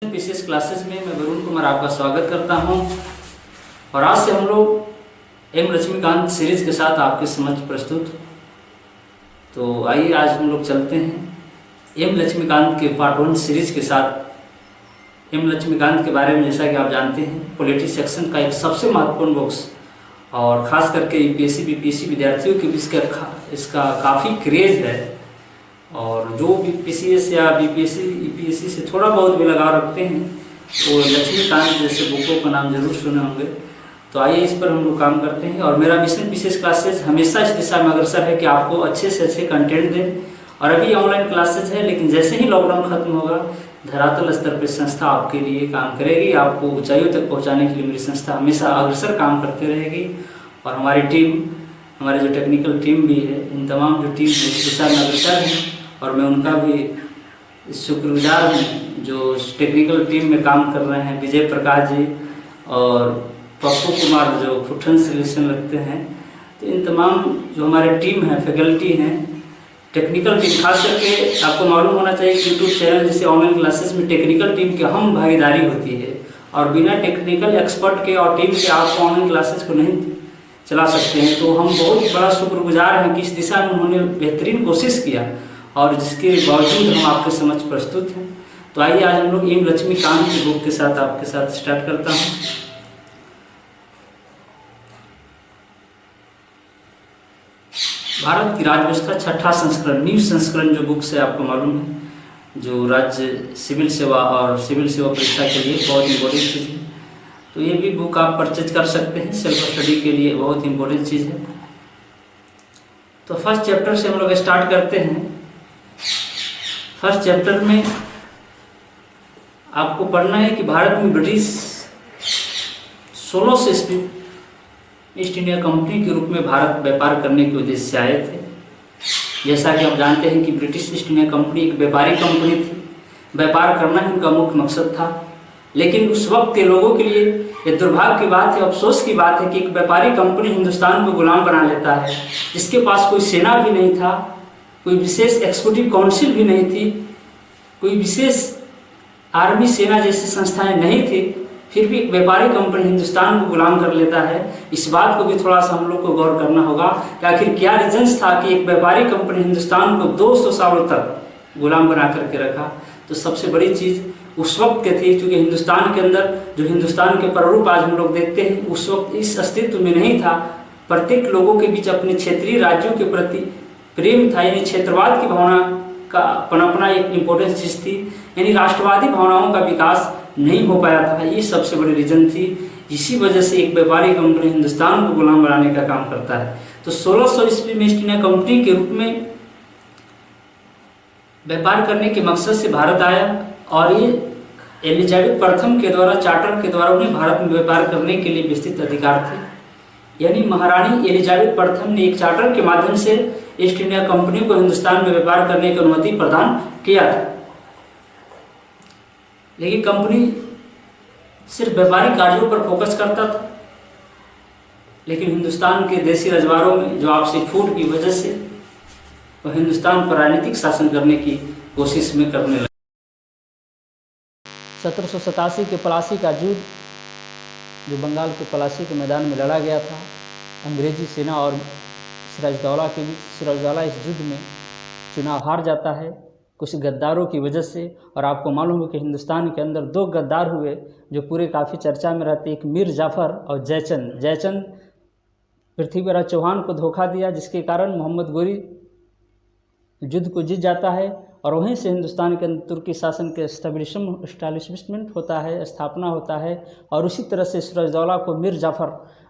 विशेष classes में मैं वरुण कुमार आपका स्वागत करता हूं और आज से हम लोग एम लक्ष्मीकांत सीरीज के साथ आपके समक्ष प्रस्तुत। तो आइए आज हम लोग चलते हैं एम लक्ष्मीकांत के पार्ट 1 सीरीज के साथ। एम लक्ष्मीकांत के बारे में जैसा कि आप जानते हैं पॉलिटी सेक्शन का एक सबसे महत्वपूर्ण बुक्स और ख़ास करके यूपीएससी बीपीएससी विद्यार्थियों के बीच इसका काफ़ी क्रेज़ है और जो भी पीसीएस या बीपीएससी यूपीएससी से थोड़ा बहुत भी लगाव रखते हैं वो लक्ष्मीकांत जैसे बुकों का नाम जरूर सुने होंगे। तो आइए इस पर हम लोग काम करते हैं और मेरा मिशन विशेष क्लासेस हमेशा इस दिशा में अग्रसर है कि आपको अच्छे से अच्छे कंटेंट दें। और अभी ऑनलाइन क्लासेस है, लेकिन जैसे ही लॉकडाउन खत्म होगा धरातल स्तर पर संस्था आपके लिए काम करेगी, आपको ऊंचाइयों तक पहुंचाने के लिए मेरी संस्था हमेशा अग्रसर काम करती रहेगी। और हमारी टीम, हमारे जो टेक्निकल टीम भी है, इन तमाम जो टीम है इस दिशा में अग्रसर है और मैं उनका भी शुक्रगुजार हूँ जो टेक्निकल टीम में काम कर रहे हैं। विजय प्रकाश जी और पप्पू कुमार जो फुटन सोल्यूशन रखते हैं। तो इन तमाम जो हमारे टीम है, फैकल्टी हैं, टेक्निकल टीम, खास करके आपको मालूम होना चाहिए कि यूट्यूब चैनल जैसे ऑनलाइन क्लासेस में टेक्निकल टीम की अहम भागीदारी होती है और बिना टेक्निकल एक्सपर्ट के और टीम के आप ऑनलाइन क्लासेस को नहीं चला सकते हैं। तो हम बहुत बड़ा शुक्रगुजार हैं कि इस दिशा में उन्होंने बेहतरीन कोशिश किया और जिसके बावजूद हम आपके समक्ष प्रस्तुत हैं। तो आइए आज हम लोग एम लक्ष्मीकांत की बुक के साथ आपके साथ स्टार्ट करता हूँ। भारत की राज्यव्यवस्था छठा संस्करण, न्यू संस्करण जो बुक्स है आपको मालूम है, जो राज्य सिविल सेवा और सिविल सेवा परीक्षा के लिए बहुत इंपॉर्टेंट चीज़ है। तो ये भी बुक आप परचेज कर सकते हैं, सेल्फ स्टडी के लिए बहुत इंपॉर्टेंट चीज़ है। तो फर्स्ट चैप्टर से हम लोग स्टार्ट करते हैं। फर्स्ट चैप्टर में आपको पढ़ना है कि भारत में ब्रिटिश 1600 ईस्वी ईस्ट इंडिया कंपनी के रूप में भारत व्यापार करने के उद्देश्य से आए थे। जैसा कि आप जानते हैं कि ब्रिटिश ईस्ट इंडिया कंपनी एक व्यापारी कंपनी थी, व्यापार करना ही उनका मुख्य मकसद था। लेकिन उस वक्त के लोगों के लिए ये दुर्भाग्य की बात है, अफसोस की बात है कि एक व्यापारी कंपनी हिंदुस्तान को गुलाम बना लेता है, जिसके पास कोई सेना भी नहीं था, कोई विशेष एक्जीक्यूटिव काउंसिल भी नहीं थी, कोई विशेष आर्मी सेना जैसी संस्थाएं नहीं थी, फिर भी एक व्यापारी कंपनी हिंदुस्तान को गुलाम कर लेता है। इस बात को भी थोड़ा सा हम लोग को गौर करना होगा कि आखिर क्या रीजंस था कि एक व्यापारी कंपनी हिंदुस्तान को 200 सालों तक गुलाम बना करके रखा। तो सबसे बड़ी चीज़ उस वक्त के थी, क्योंकि हिंदुस्तान के अंदर जो हिंदुस्तान के प्रारूप आज हम लोग देखते हैं उस वक्त इस अस्तित्व में नहीं था। प्रत्येक लोगों के बीच अपने क्षेत्रीय राज्यों के प्रति प्रेम था, यानी क्षेत्रवाद की भावना का पनपना एक इम्पोर्टेंट चीज़ थी, यानी राष्ट्रवादी भावनाओं का विकास नहीं हो पाया था। ये सबसे बड़ी रीजन थी। इसी वजह से एक व्यापारी कंपनी हिंदुस्तान को गुलाम बनाने का काम करता है। तो 1600 ईस्वी में ईस्ट इंडिया कंपनी के रूप में व्यापार करने के मकसद से भारत आया और ये एलिजाबेथ प्रथम के द्वारा, चार्टर के द्वारा उन्हें भारत में व्यापार करने के लिए विस्तृत अधिकार थे। यानी महारानी एलिजाबेथ प्रथम ने एक चार्टर के माध्यम से ईस्ट इंडिया कंपनी को हिंदुस्तान में व्यापार करने की अनुमति प्रदान किया था। लेकिन कंपनी सिर्फ व्यापारिक कार्यों पर फोकस करता था, लेकिन हिंदुस्तान के देसी रजवाड़ों में जो आपसी फूट की वजह से वह हिंदुस्तान पर राजनीतिक शासन करने की कोशिश में करने लगे। 1787 के पलासी का युद्ध जो बंगाल के पलासी के मैदान में लड़ा गया था अंग्रेजी सेना और सिराजदौला के बीच। सिराजदौला इस युद्ध में चुनाव हार जाता है कुछ गद्दारों की वजह से। और आपको मालूम है कि हिंदुस्तान के अंदर 2 गद्दार हुए जो पूरे काफ़ी चर्चा में रहते, एक मीर जाफ़र और जयचंद। जयचंद पृथ्वीराज चौहान को धोखा दिया, जिसके कारण मोहम्मद गोरी युद्ध को जीत जाता है और वहीं से हिंदुस्तान के अंदर तुर्की शासन के एस्टैब्लिशमेंट होता है, स्थापना होता है। और उसी तरह से सिराजदौला को मीर जाफ़र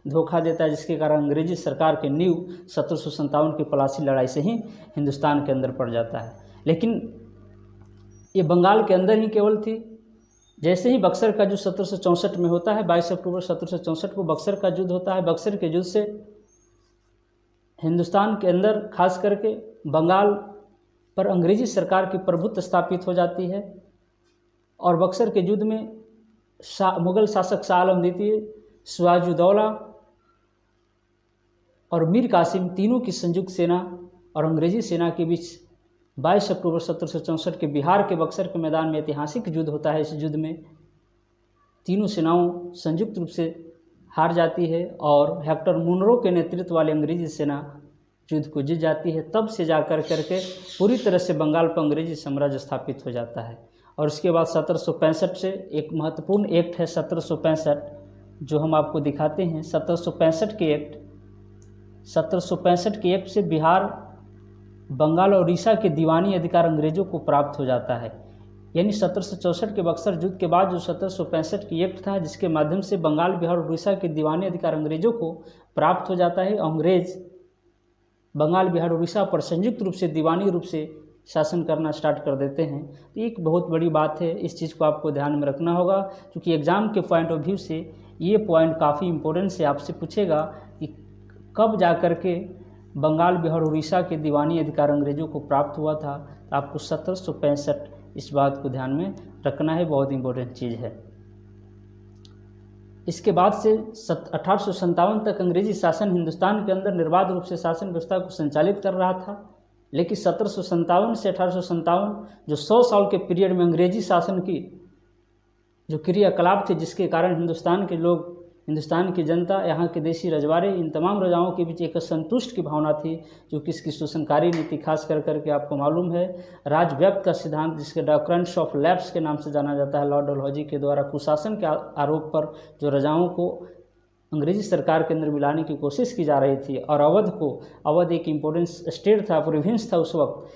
धोखा देता है, जिसके कारण अंग्रेजी सरकार के नींव 1757 की पलासी लड़ाई से ही हिंदुस्तान के अंदर पड़ जाता है। लेकिन ये बंगाल के अंदर ही केवल थी। जैसे ही बक्सर का युद्ध 1764 में होता है, 22 अक्टूबर 1764 को बक्सर का युद्ध होता है। बक्सर के युद्ध से हिंदुस्तान के अंदर खास करके बंगाल पर अंग्रेजी सरकार की प्रभुत्व स्थापित हो जाती है और बक्सर के युद्ध में मुगल शासक शाह आलम द्वितीय, सिराजुद्दौला और मीर कासिम तीनों की संयुक्त सेना और अंग्रेजी सेना के बीच 22 अक्टूबर 1764 के बिहार के बक्सर के मैदान में ऐतिहासिक युद्ध होता है। इस युद्ध में तीनों सेनाओं संयुक्त रूप से हार जाती है और हेक्टर मुनरो के नेतृत्व वाली अंग्रेजी सेना युद्ध को जीत जाती है। तब से जाकर करके पूरी तरह से बंगाल पर अंग्रेजी साम्राज्य स्थापित हो जाता है। और उसके बाद 1765 से एक महत्वपूर्ण एक्ट है 1765, जो हम आपको दिखाते हैं। 1765 के एक्ट से बिहार, बंगाल और उड़ीसा के दीवानी अधिकार अंग्रेजों को प्राप्त हो जाता है। यानी 1764 के बक्सर युद्ध के बाद जो 1765 की एक्ट था, जिसके माध्यम से बंगाल, बिहार और उड़ीसा के दीवानी अधिकार अंग्रेजों को प्राप्त हो जाता है। अंग्रेज बंगाल, बिहार, उड़ीसा पर संयुक्त रूप से दीवानी रूप से शासन करना स्टार्ट कर देते हैं। तो एक बहुत बड़ी बात है, इस चीज़ को आपको ध्यान में रखना होगा, क्योंकि एग्ज़ाम के पॉइंट ऑफ व्यू से ये पॉइंट काफ़ी इंपॉर्टेंस है। आपसे पूछेगा कि कब जा कर के बंगाल, बिहार, उड़ीसा के दीवानी अधिकार अंग्रेजों को प्राप्त हुआ था, तो आपको 1765 इस बात को ध्यान में रखना है, बहुत इंपॉर्टेंट चीज़ है। इसके बाद से 1857 तक अंग्रेजी शासन हिंदुस्तान के अंदर निर्बाध रूप से शासन व्यवस्था को संचालित कर रहा था। लेकिन 1757 से 1857 जो 100 साल के पीरियड में अंग्रेजी शासन की जो क्रियाकलाप थे, जिसके कारण हिंदुस्तान के लोग, हिंदुस्तान की जनता, यहाँ के देशी रजवाड़े, इन तमाम राजाओं के बीच एक असंतुष्ट की भावना थी, जो कि इसकी शोषणकारी नीति खास कर करके आपको मालूम है राजव्याप्त का सिद्धांत, जिसके डॉक्ट्रिन ऑफ लैप्स के नाम से जाना जाता है, लॉर्ड डलहौजी के द्वारा कुशासन के आरोप पर जो राजाओं को अंग्रेजी सरकार के अंदर मिलाने की कोशिश की जा रही थी। और अवध एक इम्पोर्टेंट स्टेट था, प्रोविंस था उस वक्त,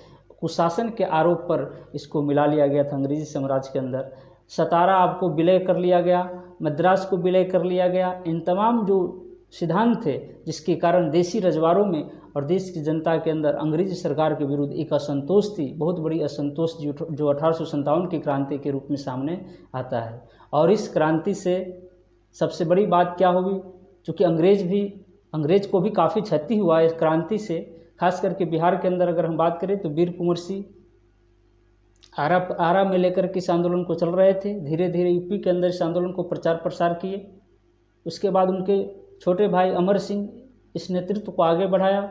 कुशासन के आरोप पर इसको मिला लिया गया था अंग्रेजी साम्राज्य के अंदर। सतारा आपको विलय कर लिया गया, मद्रास को विलय कर लिया गया। इन तमाम जो सिद्धांत थे, जिसके कारण देशी रजवाड़ों में और देश की जनता के अंदर अंग्रेजी सरकार के विरुद्ध एक असंतोष थी, बहुत बड़ी असंतोष, जो 1857 की क्रांति के रूप में सामने आता है। और इस क्रांति से सबसे बड़ी बात क्या हुई, चूँकि अंग्रेज को भी काफ़ी क्षति हुआ इस क्रांति से। खास करके बिहार के अंदर अगर हम बात करें तो वीर कुंवर सिंह आरा में लेकर के इस आंदोलन को चल रहे थे। धीरे धीरे यूपी के अंदर इस आंदोलन को प्रचार प्रसार किए। उसके बाद उनके छोटे भाई अमर सिंह इस नेतृत्व को आगे बढ़ाया।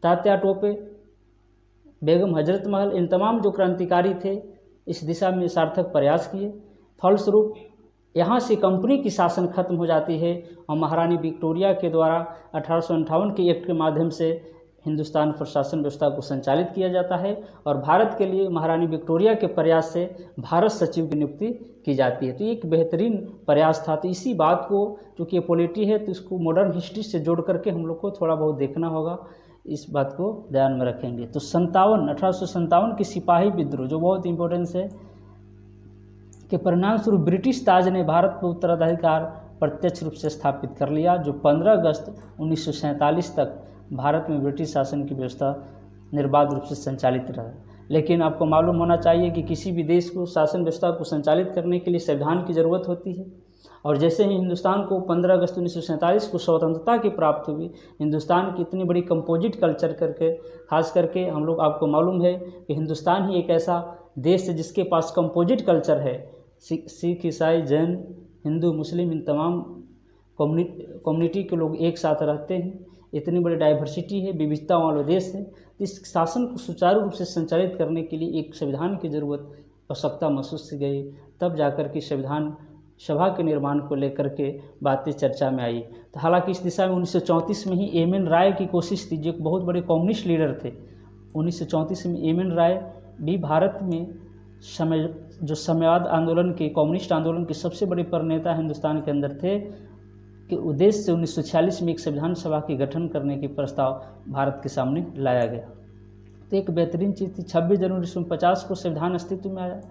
तात्या टोपे, बेगम हजरत महल, इन तमाम जो क्रांतिकारी थे इस दिशा में सार्थक प्रयास किए। फलस्वरूप यहाँ से कंपनी की शासन खत्म हो जाती है और महारानी विक्टोरिया के द्वारा 1858 के एक्ट के माध्यम से हिंदुस्तान पर शासन व्यवस्था को संचालित किया जाता है। और भारत के लिए महारानी विक्टोरिया के प्रयास से भारत सचिव की नियुक्ति की जाती है। तो एक बेहतरीन प्रयास था। तो इसी बात को, चूँकि ये पॉलिटी है तो इसको मॉडर्न हिस्ट्री से जोड़ करके हम लोग को थोड़ा बहुत देखना होगा, इस बात को ध्यान में रखेंगे। तो 1857 की सिपाही विद्रोह जो बहुत इंपॉर्टेंस है के परिणाम स्वरूप ब्रिटिश ताज ने भारत पर उत्तराधिकार प्रत्यक्ष रूप से स्थापित कर लिया, जो 15 अगस्त 1947 तक भारत में ब्रिटिश शासन की व्यवस्था निर्बाध रूप से संचालित रहा। लेकिन आपको मालूम होना चाहिए कि किसी भी देश को शासन व्यवस्था को संचालित करने के लिए संविधान की ज़रूरत होती है। और जैसे ही हिंदुस्तान को 15 अगस्त 1947 को स्वतंत्रता की प्राप्त हुई, हिंदुस्तान की इतनी बड़ी कंपोजिट कल्चर करके, खास करके हम लोग, आपको मालूम है कि हिंदुस्तान ही एक ऐसा देश है जिसके पास कंपोजिट कल्चर है। सिख, ईसाई, जैन, हिंदू, मुस्लिम, इन तमाम कम्युनिटी के लोग एक साथ रहते हैं। इतनी बड़ी डाइवर्सिटी है, विविधता वाला देश है। इस शासन को सुचारू रूप से संचालित करने के लिए एक संविधान की ज़रूरत, आवश्यकता महसूस की गई। तब जाकर के संविधान सभा के निर्माण को लेकर के बातें चर्चा में आई। तो हालांकि इस दिशा में 1934 में ही एम.एन. राय की कोशिश थी, जो एक बहुत बड़े कम्युनिस्ट लीडर थे। 1934 में एम.एन. राय भी भारत में जो साम्यवाद आंदोलन के, कम्युनिस्ट आंदोलन के सबसे बड़े प्रणेता हिंदुस्तान के अंदर थे, के उद्देश्य से 1946 में एक संविधान सभा के गठन करने की प्रस्ताव भारत के सामने लाया गया। तो एक बेहतरीन चीज़ थी। 26 जनवरी 1950 को संविधान अस्तित्व में आया।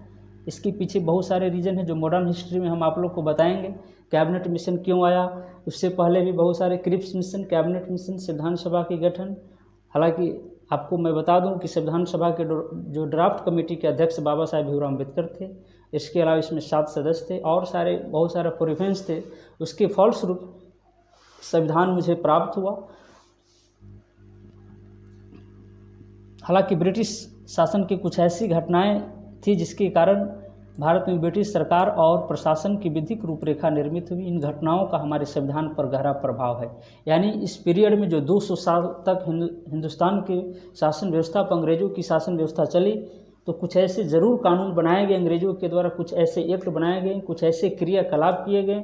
इसके पीछे बहुत सारे रीज़न हैं जो मॉडर्न हिस्ट्री में हम आप लोग को बताएंगे। कैबिनेट मिशन क्यों आया, उससे पहले भी बहुत सारे क्रिप्स मिशन, कैबिनेट मिशन, संविधान सभा के गठन। हालांकि आपको मैं बता दूं कि संविधान सभा के जो ड्राफ्ट कमेटी के अध्यक्ष बाबा साहेब भीमराव अम्बेडकर थे। इसके अलावा इसमें 7 सदस्य थे और बहुत सारे प्रोविंस थे। उसके फलस्वरूप संविधान मुझे प्राप्त हुआ। हालांकि ब्रिटिश शासन की कुछ ऐसी घटनाएं थी जिसके कारण भारत में ब्रिटिश सरकार और प्रशासन की विधिक रूपरेखा निर्मित हुई। इन घटनाओं का हमारे संविधान पर गहरा प्रभाव है। यानी इस पीरियड में जो 200 साल तक हिंदुस्तान की शासन व्यवस्था पर अंग्रेज़ों की शासन व्यवस्था चली, तो कुछ ऐसे ज़रूर कानून बनाए गए अंग्रेज़ों के द्वारा, कुछ ऐसे एक्ट बनाए गए, कुछ ऐसे क्रियाकलाप किए गए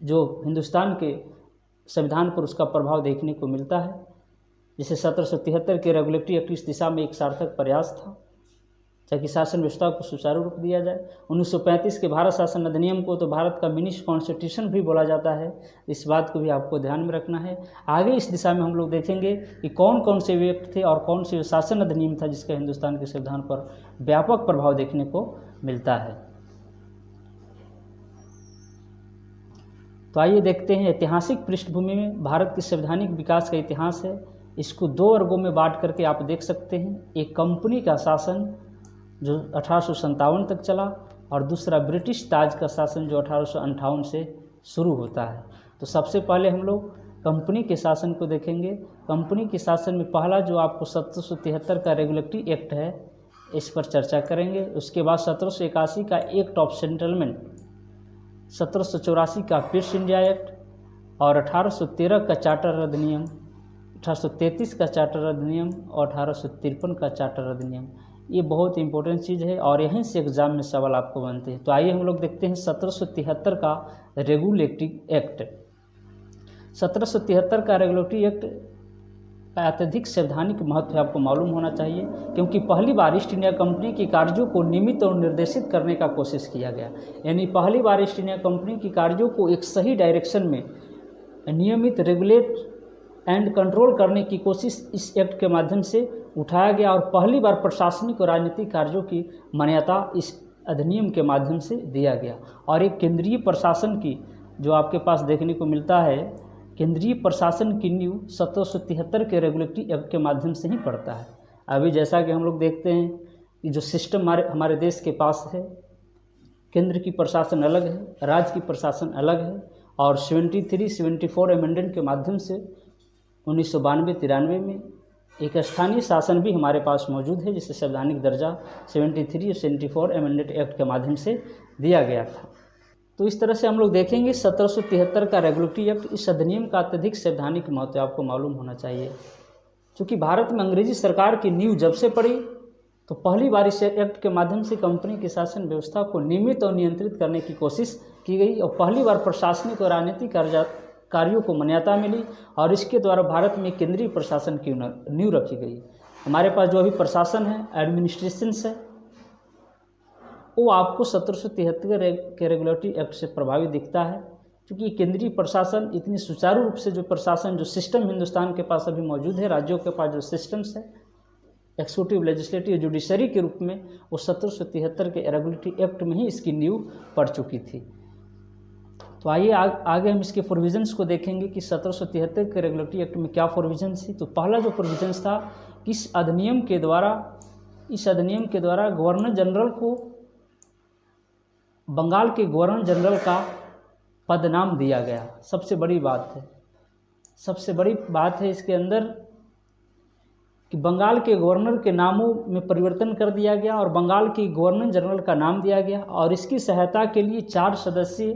जो हिंदुस्तान के संविधान पर उसका प्रभाव देखने को मिलता है। जैसे 1773 के रेगुलेटरी एक्ट इस दिशा में एक सार्थक प्रयास था ताकि शासन व्यवस्था को सुचारू रूप दिया जाए। 1935 के भारत शासन अधिनियम को तो भारत का मिनी कॉन्स्टिट्यूशन भी बोला जाता है। इस बात को भी आपको ध्यान में रखना है। आगे इस दिशा में हम लोग देखेंगे कि कौन कौन से एक्ट थे और कौन से शासन अधिनियम था जिसका हिंदुस्तान के संविधान पर व्यापक प्रभाव देखने को मिलता है। तो आइए देखते हैं ऐतिहासिक पृष्ठभूमि में भारत के संवैधानिक विकास का इतिहास है। इसको 2 वर्गों में बांट करके आप देख सकते हैं। एक कंपनी का शासन जो 1857 तक चला और दूसरा ब्रिटिश ताज का शासन जो 1858 से शुरू होता है। तो सबसे पहले हम लोग कंपनी के शासन को देखेंगे। कंपनी के शासन में पहला जो आपको 1773 का रेगुलेटरी एक्ट है, इस पर चर्चा करेंगे। उसके बाद 1781 का एक्ट ऑफ सेटलमेंट, 1784 का पीस इंडिया एक्ट और 1813 का चार्टर अधिनियम, 1833 का चार्टर अधिनियम और 1853 का चार्टर अधिनियम। ये बहुत इंपॉर्टेंट चीज़ है और यहीं से एग्ज़ाम में सवाल आपको बनते हैं। तो आइए हम लोग देखते हैं 1773 का रेगुलेटरी एक्ट। 1773 का रेगुलेटरी एक्ट का अत्यधिक संवैधानिक महत्व आपको मालूम होना चाहिए, क्योंकि पहली बार ईस्ट इंडिया कंपनी के कार्यों को नियमित और निर्देशित करने का कोशिश किया गया। यानी पहली बार ईस्ट इंडिया कंपनी के कार्यों को एक सही डायरेक्शन में नियमित, रेगुलेट एंड कंट्रोल करने की कोशिश इस एक्ट के माध्यम से उठाया गया और पहली बार प्रशासनिक और राजनीतिक कार्यों की मान्यता इस अधिनियम के माध्यम से दिया गया। और एक केंद्रीय प्रशासन की जो आपके पास देखने को मिलता है, केंद्रीय प्रशासन की नींव 1773 के रेगुलेटरी एक्ट के माध्यम से ही पड़ता है। अभी जैसा कि हम लोग देखते हैं कि जो सिस्टम हमारे देश के पास है, केंद्र की प्रशासन अलग है, राज्य की प्रशासन अलग है, और 73-74 अमेंडमेंट के माध्यम से 1992-93 में एक स्थानीय शासन भी हमारे पास मौजूद है, जिसे संवैधानिक दर्जा 73 और 74 अमेंडमेंट एक्ट के माध्यम से दिया गया था। तो इस तरह से हम लोग देखेंगे 1773 का रेगुलेटरी एक्ट, इस अधिनियम का अत्यधिक संवैधानिक महत्व आपको मालूम होना चाहिए। क्योंकि भारत में अंग्रेजी सरकार की नींव जब से पड़ी, तो पहली बार इस एक्ट के माध्यम से कंपनी की शासन व्यवस्था को नियमित और नियंत्रित करने की कोशिश की गई और पहली बार प्रशासनिक और राजनीतिक कार्यों को मान्यता मिली और इसके द्वारा भारत में केंद्रीय प्रशासन की नींव रखी गई। हमारे पास जो अभी प्रशासन है, एडमिनिस्ट्रेशंस है, वो आपको 1773 के रेगुलेटरी एक्ट से प्रभावित दिखता है। क्योंकि केंद्रीय प्रशासन इतनी सुचारू रूप से जो प्रशासन जो सिस्टम हिंदुस्तान के पास अभी मौजूद है, राज्यों के पास जो सिस्टम्स है, एक्सिक्यूटिव, लेजिस्लेटिव, जुडिशरी के रूप में, वो 1773 के रेगुलेटरी एक्ट में ही इसकी नींव पड़ चुकी थी। तो आइए आगे हम इसके प्रोविजंस को देखेंगे कि 1773 के रेगुलेटरी एक्ट में क्या प्रोविजंस थी। तो पहला जो प्रोविजंस था, इस अधिनियम के द्वारा गवर्नर जनरल को बंगाल के गवर्नर जनरल का पद नाम दिया गया। सबसे बड़ी बात है इसके अंदर कि बंगाल के गवर्नर के नामों में परिवर्तन कर दिया गया और बंगाल के गवर्नर जनरल का नाम दिया गया और इसकी सहायता के लिए 4 सदस्यीय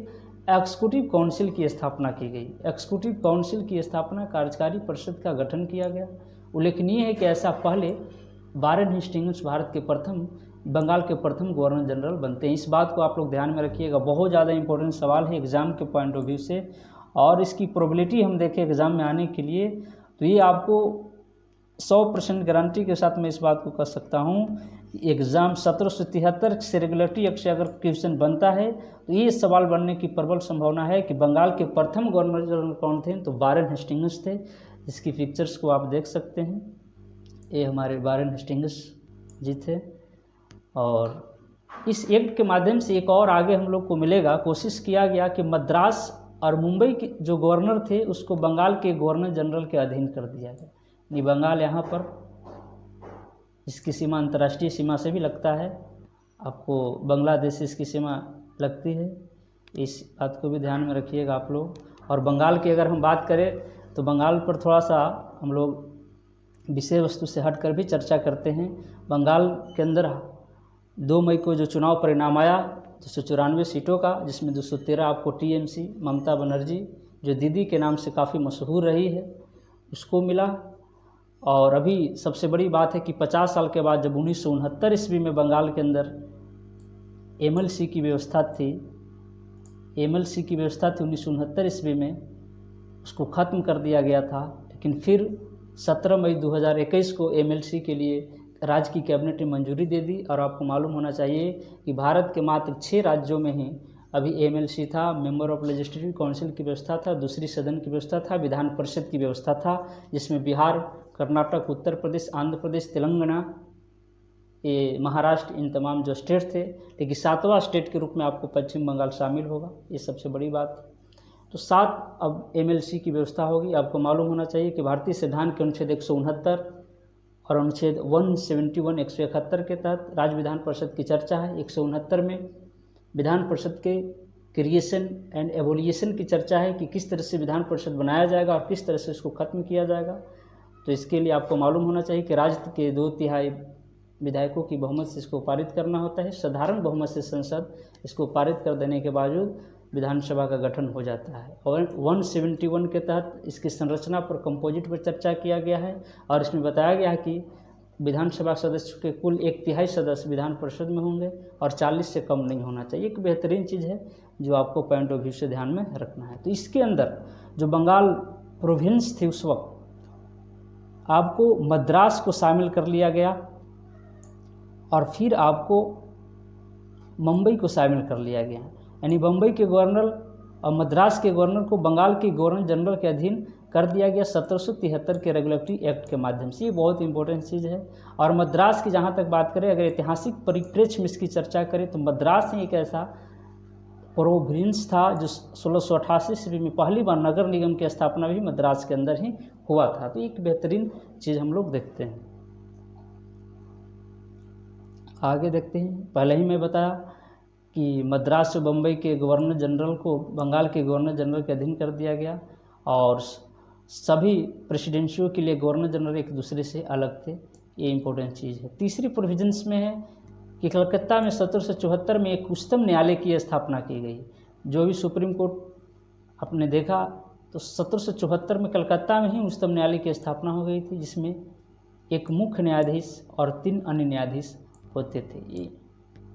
एक्जीक्यूटिव काउंसिल की स्थापना की गई। एक्जीक्यूटिव काउंसिल की स्थापना, कार्यकारी परिषद का गठन किया गया। उल्लेखनीय है कि ऐसा पहले वारेन हेस्टिंग्स भारत के बंगाल के प्रथम गवर्नर जनरल बनते हैं। इस बात को आप लोग ध्यान में रखिएगा, बहुत ज़्यादा इंपॉर्टेंट सवाल है एग्ज़ाम के पॉइंट ऑफ व्यू से। और इसकी प्रोबेबिलिटी हम देखें एग्ज़ाम में आने के लिए, तो ये आपको 100% गारंटी के साथ मैं इस बात को कह सकता हूँ, एग्ज़ाम 1773 से रेगुलेटरी एक्ट से अगर क्वेश्चन बनता है तो ये सवाल बनने की प्रबल संभावना है कि बंगाल के प्रथम गवर्नर जनरल कौन थे, तो वारेन हेस्टिंग्स थे। इसकी पिक्चर्स को आप देख सकते हैं, ये हमारे वारेन हेस्टिंग्स जी थे। और इस एक्ट के माध्यम से एक और आगे हम लोग को मिलेगा, कोशिश किया गया कि मद्रास और मुंबई के जो गवर्नर थे उसको बंगाल के गवर्नर जनरल के अधीन कर दिया गया। ये बंगाल यहाँ पर इसकी सीमा अंतर्राष्ट्रीय सीमा से भी लगता है, आपको बांग्लादेश से इसकी सीमा लगती है, इस बात को भी ध्यान में रखिएगा आप लोग। और बंगाल की अगर हम बात करें तो बंगाल पर थोड़ा सा हम लोग विषय वस्तु से हटकर भी चर्चा करते हैं। बंगाल के अंदर 2 मई को जो चुनाव परिणाम आया 294 सीटों का, जिसमें 213 आपको टीएमसी ममता बनर्जी जो दीदी के नाम से काफ़ी मशहूर रही है उसको मिला। और अभी सबसे बड़ी बात है कि 50 साल के बाद जब 1969 ईस्वी में बंगाल के अंदर एमएलसी की व्यवस्था थी 1969 ईस्वी में, उसको ख़त्म कर दिया गया था। लेकिन फिर 17 मई 2021 को एमएलसी के लिए राज्य की कैबिनेट ने मंजूरी दे दी। और आपको मालूम होना चाहिए कि भारत के मात्र 6 राज्यों में ही अभी एमएलसी था, मेंबर ऑफ लेजिस्लेटिव काउंसिल की व्यवस्था था, दूसरी सदन की व्यवस्था था, विधान परिषद की व्यवस्था था, जिसमें बिहार, कर्नाटक, उत्तर प्रदेश, आंध्र प्रदेश, तेलंगाना, ये महाराष्ट्र, इन तमाम जो स्टेट थे। लेकिन 7वां स्टेट के रूप में आपको पश्चिम बंगाल शामिल होगा, ये सबसे बड़ी बात है। तो 7 अब एमएलसी की व्यवस्था होगी। आपको मालूम होना चाहिए कि भारतीय संविधान के अनुच्छेद 169 और अनुच्छेद 171 171 के तहत राज्य विधान परिषद की चर्चा है। 169 में विधान परिषद के क्रिएशन एंड एवोल्यूशन की चर्चा है कि किस तरह से विधान परिषद बनाया जाएगा और किस तरह से इसको ख़त्म किया जाएगा। तो इसके लिए आपको मालूम होना चाहिए कि राज्य के 2/3 विधायकों की बहुमत से इसको पारित करना होता है। साधारण बहुमत से संसद इसको पारित कर देने के बावजूद विधानसभा का गठन हो जाता है। और 171 के तहत इसकी संरचना पर कंपोजिट पर चर्चा किया गया है और इसमें बताया गया है कि विधानसभा सदस्य के कुल 1/3 सदस्य विधान परिषद में होंगे और 40 से कम नहीं होना चाहिए। एक बेहतरीन चीज़ है जो आपको पॉइंट ऑफ व्यू से ध्यान में रखना है। तो इसके अंदर जो बंगाल प्रोविंस थी उस वक्त आपको मद्रास को शामिल कर लिया गया और फिर आपको मुंबई को शामिल कर लिया गया। यानी बम्बई के गवर्नर और मद्रास के गवर्नर को बंगाल के गवर्नर जनरल के अधीन कर दिया गया 1773 के रेगुलेटरी एक्ट के माध्यम से। ये बहुत इंपॉर्टेंट चीज़ है। और मद्रास की जहाँ तक बात करें, अगर ऐतिहासिक परिप्रेक्ष्य में इसकी चर्चा करें तो मद्रास ही एक ऐसा प्रोविंस था जो 1688 ईस्वी में पहली बार नगर निगम की स्थापना भी मद्रास के अंदर ही हुआ था। तो एक बेहतरीन चीज़ हम लोग देखते हैं। आगे देखते हैं। पहले ही मैं बताया कि मद्रास से बम्बई के गवर्नर जनरल को बंगाल के गवर्नर जनरल के अधीन कर दिया गया और सभी प्रेसिडेंसियों के लिए गवर्नर जनरल एक दूसरे से अलग थे। ये इंपॉर्टेंट चीज़ है। तीसरी प्रोविजंस में है कि कलकत्ता में 1774 में एक उच्चतम न्यायालय की स्थापना की गई। जो भी सुप्रीम कोर्ट आपने देखा तो 1774 में कलकत्ता में ही उच्चतम न्यायालय की स्थापना हो गई थी, जिसमें एक मुख्य न्यायाधीश और 3 अन्य न्यायाधीश होते थे।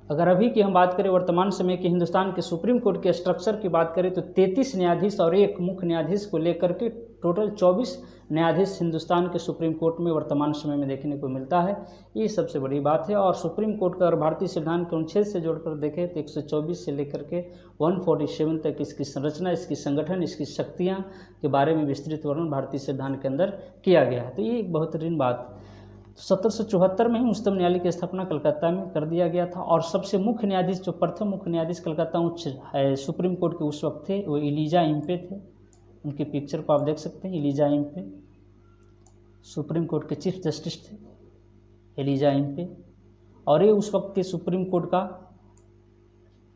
अगर अभी की हम बात करें, वर्तमान समय के हिंदुस्तान के सुप्रीम कोर्ट के स्ट्रक्चर की बात करें तो 33 न्यायाधीश और एक मुख्य न्यायाधीश को लेकर के टोटल 24 न्यायाधीश हिंदुस्तान के सुप्रीम कोर्ट में वर्तमान समय में देखने को मिलता है। ये सबसे बड़ी बात है। और सुप्रीम कोर्ट का अगर भारतीय संविधान के अनुच्छेद से जोड़कर देखें तो 124 से लेकर के 147 तक इसकी संरचना, इसकी संगठन, इसकी शक्तियाँ के बारे में विस्तृत वर्णन भारतीय संविधान के अंदर किया गया है। तो ये एक बेहतरीन बात। 1774 में ही उच्चतम न्यायालय की स्थापना कलकत्ता में कर दिया गया था। और सबसे मुख्य न्यायाधीश, जो प्रथम मुख्य न्यायाधीश कलकत्ता उच्च सुप्रीम कोर्ट के उस वक्त थे, वो एलिजा इम्पे थे। उनकी पिक्चर को आप देख सकते हैं। एलिजा इम्पे सुप्रीम कोर्ट के चीफ जस्टिस थे, एलिजा इम्पे। और ये उस वक्त के सुप्रीम कोर्ट का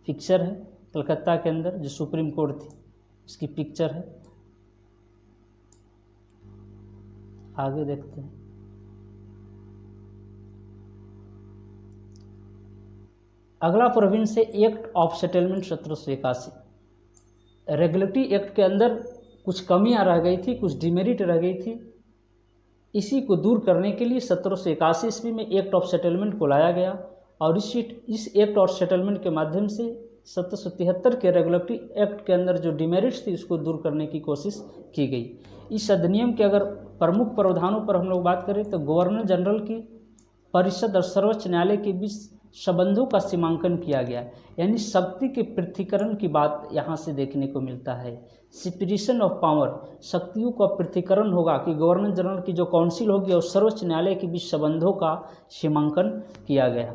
पिक्चर है। कलकत्ता के अंदर जो सुप्रीम कोर्ट थी उसकी पिक्चर है। आगे देखते हैं। अगला प्रोविंस है act of settlement 1781। Regulatory act के अंदर कुछ कमियां रह गई थी, कुछ डिमेरिट रह गई थी। इसी को दूर करने के लिए 1781 ईस्वी में एक्ट ऑफ सेटलमेंट को लाया गया और इस एक्ट ऑफ सेटलमेंट के माध्यम से 1773 के रेगुलेटरी एक्ट के अंदर जो डिमेरिट्स थी उसको दूर करने की कोशिश की गई। इस अधिनियम के अगर प्रमुख प्रावधानों पर हम लोग बात करें तो गवर्नर जनरल की परिषद और सर्वोच्च न्यायालय के बीच संबंधों का सीमांकन किया गया। यानी शक्ति के पृथकीकरण की बात यहाँ से देखने को मिलता है। सेपरेशन ऑफ पावर, शक्तियों का पृथकीकरण होगा कि गवर्नर जनरल की जो काउंसिल होगी और सर्वोच्च न्यायालय के बीच संबंधों का सीमांकन किया गया।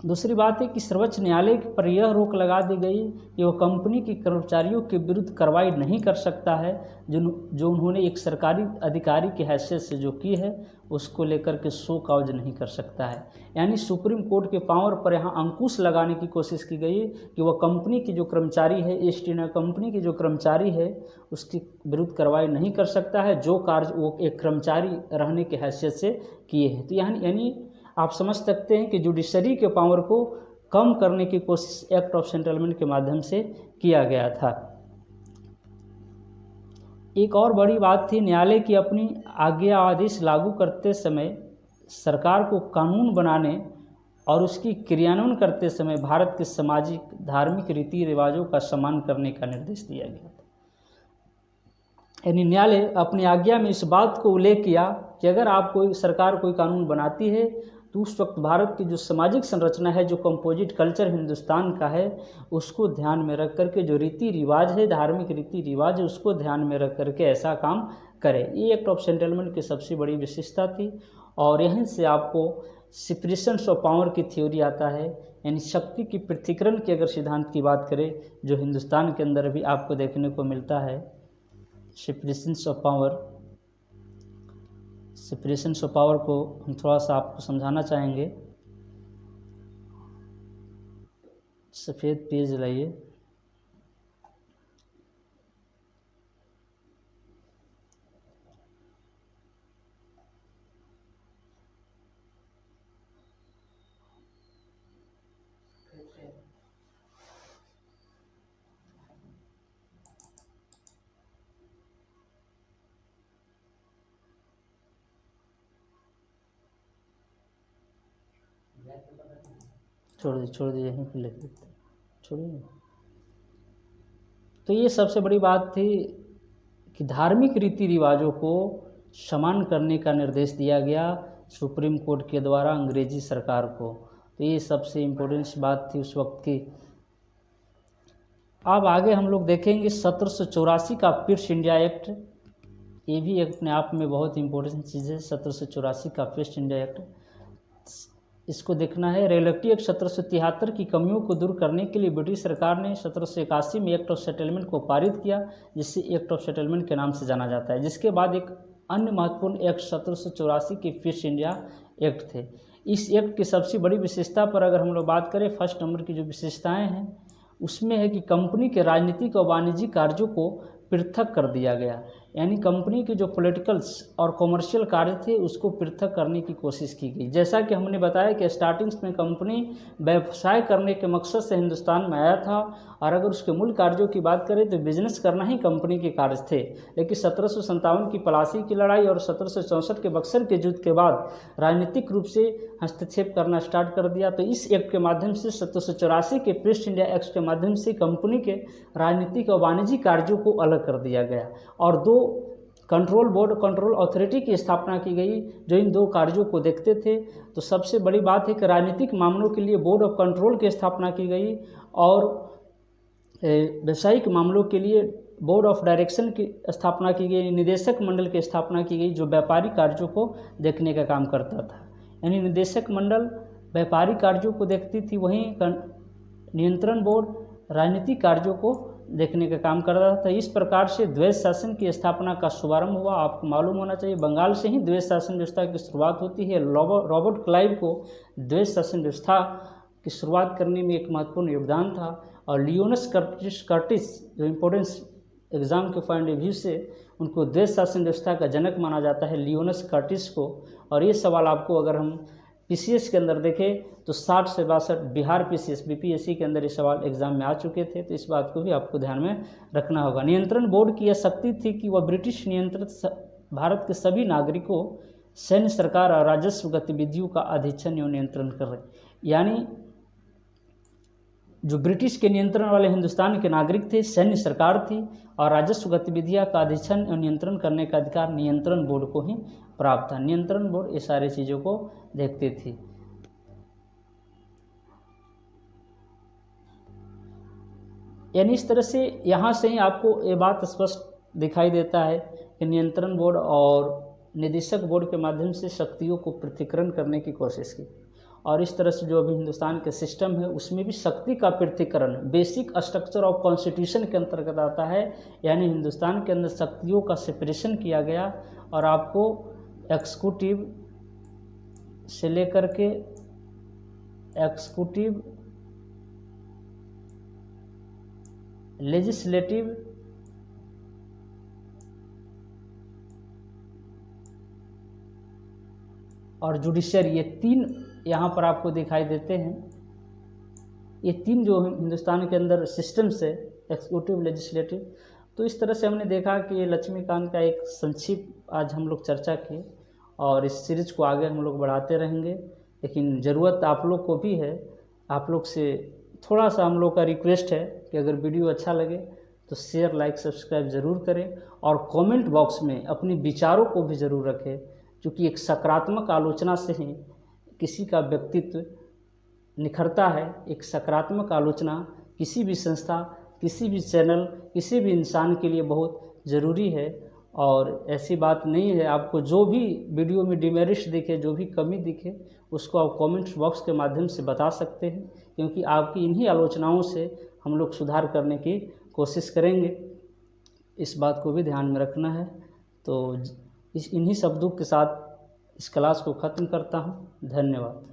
दूसरी बात है कि सर्वोच्च न्यायालय पर यह रोक लगा दी गई कि वह कंपनी के कर्मचारियों के विरुद्ध कार्रवाई नहीं कर सकता है जो उन्होंने एक सरकारी अधिकारी की हैसियत से जो की है उसको लेकर के शो काउज नहीं कर सकता है। यानी सुप्रीम कोर्ट के पावर पर यहाँ अंकुश लगाने की कोशिश की गई है कि वह कंपनी की जो कर्मचारी है, ईस्ट इंडिया कंपनी की जो कर्मचारी है उसकी विरुद्ध कार्रवाई नहीं कर सकता है जो कार्य वो एक कर्मचारी रहने की हैसियत से किए हैं। तो यानी आप समझ सकते हैं कि जुडिशरी के पावर को कम करने की कोशिश एक्ट ऑफ सेटलमेंट के माध्यम से किया गया था। एक और बड़ी बात थी, न्यायालय की अपनी आज्ञा आदेश लागू करते समय सरकार को कानून बनाने और उसकी क्रियान्वयन करते समय भारत के सामाजिक धार्मिक रीति रिवाजों का सम्मान करने का निर्देश दिया गया था। यानी न्यायालय अपनी आज्ञा में इस बात को उल्लेख किया कि अगर आप कोई सरकार कोई कानून बनाती है तो उस वक्त भारत की जो सामाजिक संरचना है, जो कंपोजिट कल्चर हिंदुस्तान का है, उसको ध्यान में रख करके, जो रीति रिवाज है, धार्मिक रीति रिवाज है, उसको ध्यान में रख करके ऐसा काम करे। ये एक्ट ऑफ सेटलमेंट की सबसे बड़ी विशेषता थी। और यहीं से आपको सेपरेशंस ऑफ पावर की थ्योरी आता है, यानी शक्ति की पृथक्करण के अगर सिद्धांत की बात करें, जो हिंदुस्तान के अंदर भी आपको देखने को मिलता है। Separations of power, separations of power को हम थोड़ा सा आपको समझाना चाहेंगे। सफ़ेद पेज लाइए। छोड़ दीजिए यहीं पर लिख देते, छोड़िए। तो ये सबसे बड़ी बात थी कि धार्मिक रीति रिवाजों को समान करने का निर्देश दिया गया सुप्रीम कोर्ट के द्वारा अंग्रेजी सरकार को। तो ये सबसे इम्पोर्टेंट बात थी उस वक्त की। अब आगे हम लोग देखेंगे 1784 का पिट्स इंडिया एक्ट। ये भी अपने आप में बहुत इम्पोर्टेंट चीज़ है। 1784 का पिट्स इंडिया एक्ट, इसको देखना है। रेगुलेटरी एक्ट 1773 की कमियों को दूर करने के लिए ब्रिटिश सरकार ने 1781 में एक्ट ऑफ सेटलमेंट को पारित किया, जिसे एक्ट ऑफ सेटलमेंट के नाम से जाना जाता है। जिसके बाद एक अन्य महत्वपूर्ण एक्ट 1784 के पिट्स इंडिया एक्ट थे। इस एक्ट की सबसे बड़ी विशेषता पर अगर हम लोग बात करें, फर्स्ट नंबर की जो विशेषताएँ हैं उसमें है कि कंपनी के राजनीतिक और वाणिज्यिक कार्यों को पृथक कर दिया गया। यानी कंपनी के जो पॉलिटिकल्स और कॉमर्शियल कार्य थे उसको पृथक करने की कोशिश की गई। जैसा कि हमने बताया कि स्टार्टिंग्स में कंपनी व्यवसाय करने के मकसद से हिंदुस्तान में आया था, और अगर उसके मूल कार्यों की बात करें तो बिजनेस करना ही कंपनी के कार्य थे। लेकिन 1757 की प्लासी की लड़ाई और 1764 के बक्सर के युद्ध के बाद राजनीतिक रूप से हस्तक्षेप करना स्टार्ट कर दिया। तो इस एक्ट के माध्यम से 1784 के पिट्स इंडिया एक्ट के माध्यम से कंपनी के राजनीतिक और वाणिज्यिक कार्यों को अलग कर दिया गया, और दो कंट्रोल बोर्ड, कंट्रोल अथॉरिटी की स्थापना की गई जो इन दो कार्यों को देखते थे। तो सबसे बड़ी बात है कि राजनीतिक मामलों के लिए बोर्ड ऑफ कंट्रोल की स्थापना की गई, और व्यावसायिक मामलों के लिए बोर्ड ऑफ डायरेक्शन की स्थापना की गई, निदेशक मंडल की स्थापना की गई जो व्यापारिक कार्यों को देखने का काम करता था। यानी निदेशक मंडल व्यापारिक कार्यों को देखती थी, वहीं नियंत्रण बोर्ड राजनीतिक कार्यों को देखने का काम कर रहा था। इस प्रकार से द्वैध शासन की स्थापना का शुभारंभ हुआ। आपको मालूम होना चाहिए बंगाल से ही द्वैध शासन व्यवस्था की शुरुआत होती है। रॉबर्ट क्लाइव को द्वैध शासन व्यवस्था की शुरुआत करने में एक महत्वपूर्ण योगदान था, और लियोनस कर्टिस जो इम्पोर्टेंस एग्जाम के पॉइंट ऑफ व्यू से उनको द्वैध शासन व्यवस्था का जनक माना जाता है, लियोनस कर्टिस को। और ये सवाल आपको अगर हम पीसीएस के अंदर देखें तो 60 से 62 बिहार पीसीएस बीपीएससी के अंदर ये सवाल एग्जाम में आ चुके थे। तो इस बात को भी आपको ध्यान में रखना होगा। नियंत्रण बोर्ड की यह शक्ति थी कि वह ब्रिटिश नियंत्रित भारत के सभी नागरिकों, सैन्य, सरकार और राजस्व गतिविधियों का अधीक्षण एवं नियंत्रण कर रहे। यानी जो ब्रिटिश के नियंत्रण वाले हिंदुस्तान के नागरिक थे, सैन्य सरकार थी, और राजस्व गतिविधियाँ का अधीक्षण एवं नियंत्रण करने का अधिकार नियंत्रण बोर्ड को ही प्राप्त था। नियंत्रण बोर्ड ये सारी चीज़ों को देखती थी। यानी इस तरह से यहाँ से ही आपको ये बात स्पष्ट दिखाई देता है कि नियंत्रण बोर्ड और निदेशक बोर्ड के माध्यम से शक्तियों को पृथक्करण करने की कोशिश की, और इस तरह से जो अभी हिंदुस्तान के सिस्टम है उसमें भी शक्ति का पृथक्करण बेसिक स्ट्रक्चर ऑफ कॉन्स्टिट्यूशन के अंतर्गत आता है। यानी हिंदुस्तान के अंदर शक्तियों का सेपरेशन किया गया, और आपको एक्सिक्यूटिव से लेकर के एक्सिक्यूटिव, लेजिस्लेटिव, और जुडिशरी, ये 3 यहाँ पर आपको दिखाई देते हैं। ये 3 जो हिंदुस्तान के अंदर सिस्टम्स है, एग्जीक्यूटिव, लेजिस्लेटिव। तो इस तरह से हमने देखा कि ये लक्ष्मीकांत का एक संक्षिप्त आज हम लोग चर्चा की, और इस सीरीज़ को आगे हम लोग बढ़ाते रहेंगे। लेकिन ज़रूरत आप लोग को भी है, आप लोग से थोड़ा सा हम लोग का रिक्वेस्ट है कि अगर वीडियो अच्छा लगे तो शेयर, लाइक, सब्सक्राइब ज़रूर करें, और कमेंट बॉक्स में अपने विचारों को भी ज़रूर रखें, क्योंकि एक सकारात्मक आलोचना से ही किसी का व्यक्तित्व निखरता है। एक सकारात्मक आलोचना किसी भी संस्था, किसी भी चैनल, किसी भी इंसान के लिए बहुत ज़रूरी है। और ऐसी बात नहीं है, आपको जो भी वीडियो में डिमेरिट्स दिखे, जो भी कमी दिखे, उसको आप कमेंट्स बॉक्स के माध्यम से बता सकते हैं, क्योंकि आपकी इन्हीं आलोचनाओं से हम लोग सुधार करने की कोशिश करेंगे। इस बात को भी ध्यान में रखना है। तो इन्हीं शब्दों के साथ इस क्लास को ख़त्म करता हूँ। धन्यवाद।